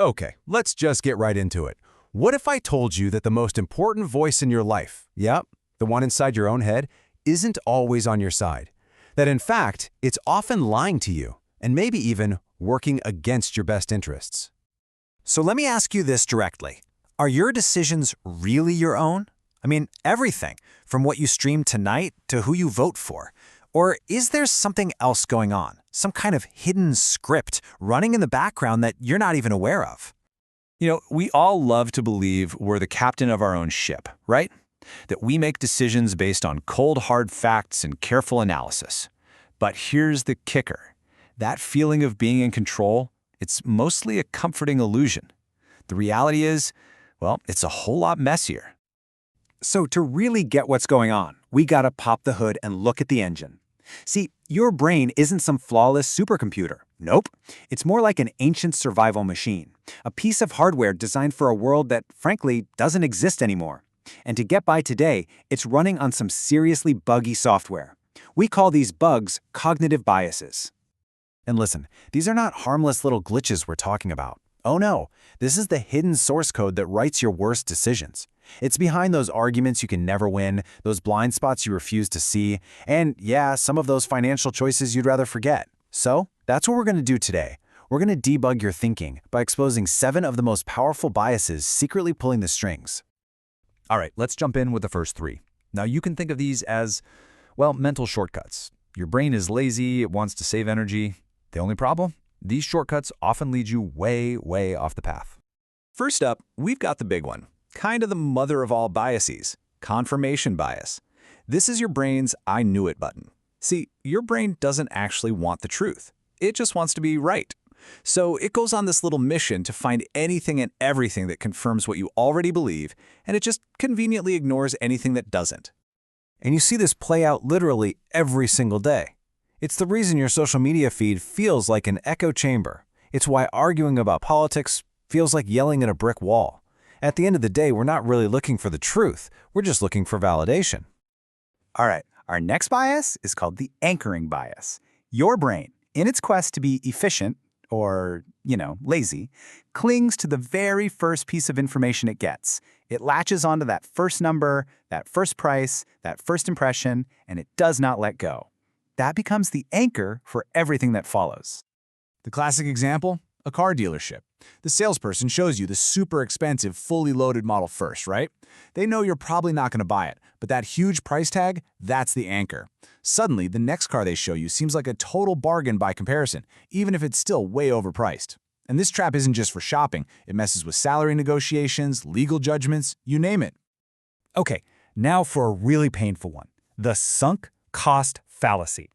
Okay, let's just get right into it. What if I told you that the most important voice in your life, yep, the one inside your own head, isn't always on your side? That in fact, it's often lying to you, and maybe even working against your best interests. So let me ask you this directly. Are your decisions really your own? I mean, everything, from what you stream tonight to who you vote for. Or is there something else going on? Some kind of hidden script running in the background that you're not even aware of? We all love to believe we're the captain of our own ship, right? That we make decisions based on cold, hard facts and careful analysis. But here's the kicker. That feeling of being in control, it's mostly a comforting illusion. The reality is, well, it's a whole lot messier. So to really get what's going on, we gotta pop the hood and look at the engine. See, your brain isn't some flawless supercomputer. Nope. It's more like an ancient survival machine, a piece of hardware designed for a world that, frankly, doesn't exist anymore. And to get by today, it's running on some seriously buggy software. We call these bugs cognitive biases. And listen, these are not harmless little glitches we're talking about. Oh no, this is the hidden source code that writes your worst decisions. It's behind those arguments you can never win, those blind spots you refuse to see, and yeah, some of those financial choices you'd rather forget. So, that's what we're going to do today. We're going to debug your thinking by exposing 7 of the most powerful biases secretly pulling the strings. All right, let's jump in with the first 3. Now, you can think of these as, well, mental shortcuts. Your brain is lazy, it wants to save energy. The only problem? These shortcuts often lead you way, way off the path. First up, we've got the big one, kind of the mother of all biases, confirmation bias. This is your brain's I knew it button. See, your brain doesn't actually want the truth. It just wants to be right. So it goes on this little mission to find anything and everything that confirms what you already believe, and it just conveniently ignores anything that doesn't. And you see this play out literally every single day. It's the reason your social media feed feels like an echo chamber. It's why arguing about politics feels like yelling at a brick wall. At the end of the day, we're not really looking for the truth. We're just looking for validation. All right, our next bias is called the anchoring bias. Your brain, in its quest to be efficient, or, lazy, clings to the very first piece of information it gets. It latches onto that first number, that first price, that first impression, and it does not let go. That becomes the anchor for everything that follows. The classic example? A car dealership. The salesperson shows you the super expensive, fully loaded model first, right? They know you're probably not going to buy it, but that huge price tag, that's the anchor. Suddenly, the next car they show you seems like a total bargain by comparison, even if it's still way overpriced. And this trap isn't just for shopping. It messes with salary negotiations, legal judgments, you name it. Okay, now for a really painful one. The sunk cost fallacy.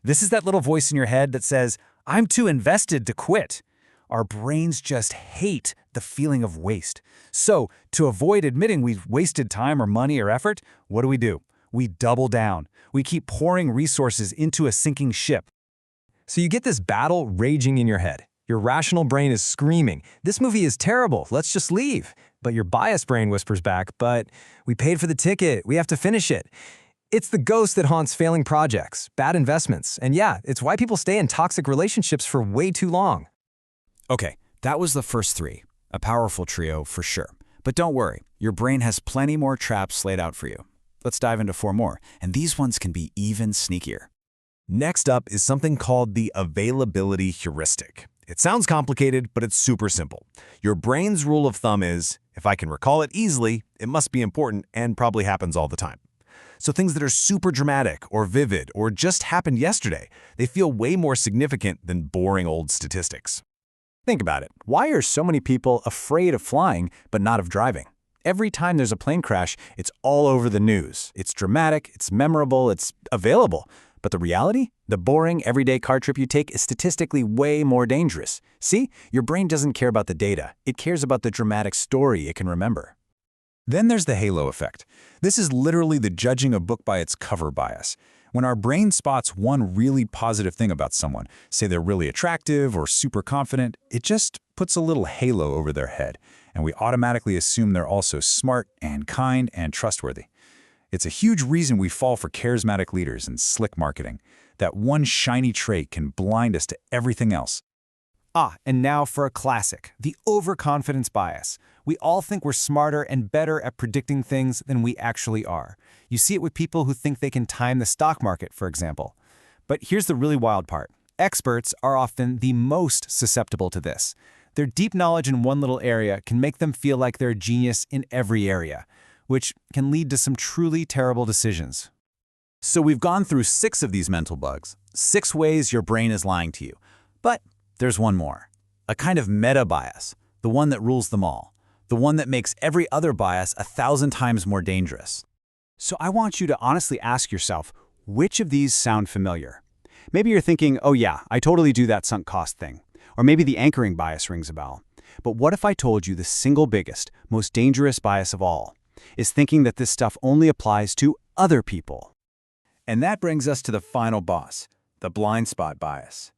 This is that little voice in your head that says, I'm too invested to quit. Our brains just hate the feeling of waste. So, to avoid admitting we've wasted time or money or effort, what do? We double down. We keep pouring resources into a sinking ship. So you get this battle raging in your head. Your rational brain is screaming, this movie is terrible, let's just leave. But your biased brain whispers back, but we paid for the ticket, we have to finish it. It's the ghost that haunts failing projects, bad investments, and yeah, it's why people stay in toxic relationships for way too long. Okay, that was the first 3. A powerful trio for sure. But don't worry, your brain has plenty more traps laid out for you. Let's dive into 4 more, and these ones can be even sneakier. Next up is something called the availability heuristic. It sounds complicated, but it's super simple. Your brain's rule of thumb is, if I can recall it easily, it must be important and probably happens all the time. So things that are super dramatic or vivid or just happened yesterday, they feel way more significant than boring old statistics. Think about it. Why are so many people afraid of flying but not of driving? Every time there's a plane crash, it's all over the news. It's dramatic, it's memorable, it's available. But the reality? The boring, everyday car trip you take is statistically way more dangerous. See? Your brain doesn't care about the data. It cares about the dramatic story it can remember. Then there's the halo effect. This is literally the judging a book by its cover bias. When our brain spots one really positive thing about someone, say they're really attractive or super confident, it just puts a little halo over their head, and we automatically assume they're also smart and kind and trustworthy. It's a huge reason we fall for charismatic leaders and slick marketing. That one shiny trait can blind us to everything else. And now for a classic, the overconfidence bias. We all think we're smarter and better at predicting things than we actually are. You see it with people who think they can time the stock market, for example. But here's the really wild part. Experts are often the most susceptible to this. Their deep knowledge in one little area can make them feel like they're a genius in every area, which can lead to some truly terrible decisions. So we've gone through 6 of these mental bugs, 6 ways your brain is lying to you. But there's one more, a kind of meta bias, the one that rules them all, the one that makes every other bias 1,000 times more dangerous. So I want you to honestly ask yourself, which of these sound familiar? Maybe you're thinking, oh yeah, I totally do that sunk cost thing. Or maybe the anchoring bias rings a bell. But what if I told you the single biggest, most dangerous bias of all is thinking that this stuff only applies to other people? And that brings us to the final boss, the blind spot bias.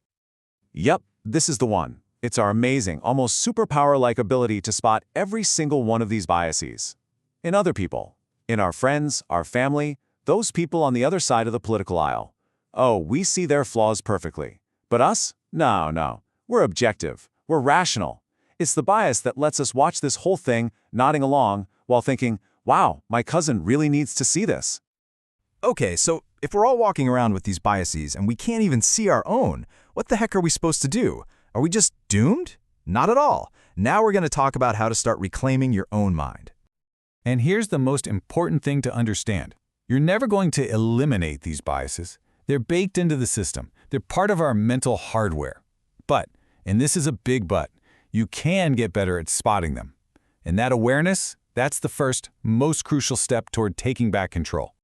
Yep, this is the one. It's our amazing, almost superpower-like ability to spot every single one of these biases. In other people, in our friends, our family, those people on the other side of the political aisle. Oh, we see their flaws perfectly. But us? No. We're objective. We're rational. It's the bias that lets us watch this whole thing, nodding along, while thinking, wow, my cousin really needs to see this. Okay, so if we're all walking around with these biases and we can't even see our own, what the heck are we supposed to do? Are we just doomed? Not at all. Now we're going to talk about how to start reclaiming your own mind. And here's the most important thing to understand. You're never going to eliminate these biases. They're baked into the system. They're part of our mental hardware. But, and this is a big but, you can get better at spotting them. And that awareness, that's the first, most crucial step toward taking back control.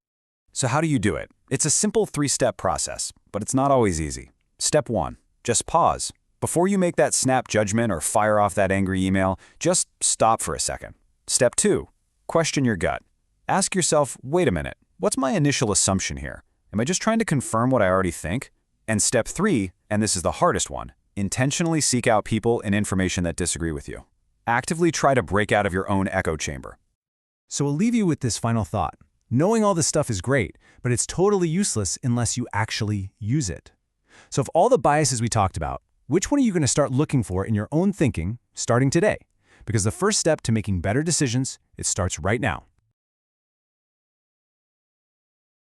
So how do you do it? It's a simple 3-step process, but it's not always easy. Step 1, just pause. Before you make that snap judgment or fire off that angry email, just stop for a second. Step 2, question your gut. Ask yourself, wait a minute, what's my initial assumption here? Am I just trying to confirm what I already think? And step 3, and this is the hardest one, intentionally seek out people and information that disagree with you. Actively try to break out of your own echo chamber. So we'll leave you with this final thought. Knowing all this stuff is great, but it's totally useless unless you actually use it. So of all the biases we talked about, which one are you going to start looking for in your own thinking starting today? Because the first step to making better decisions, it starts right now.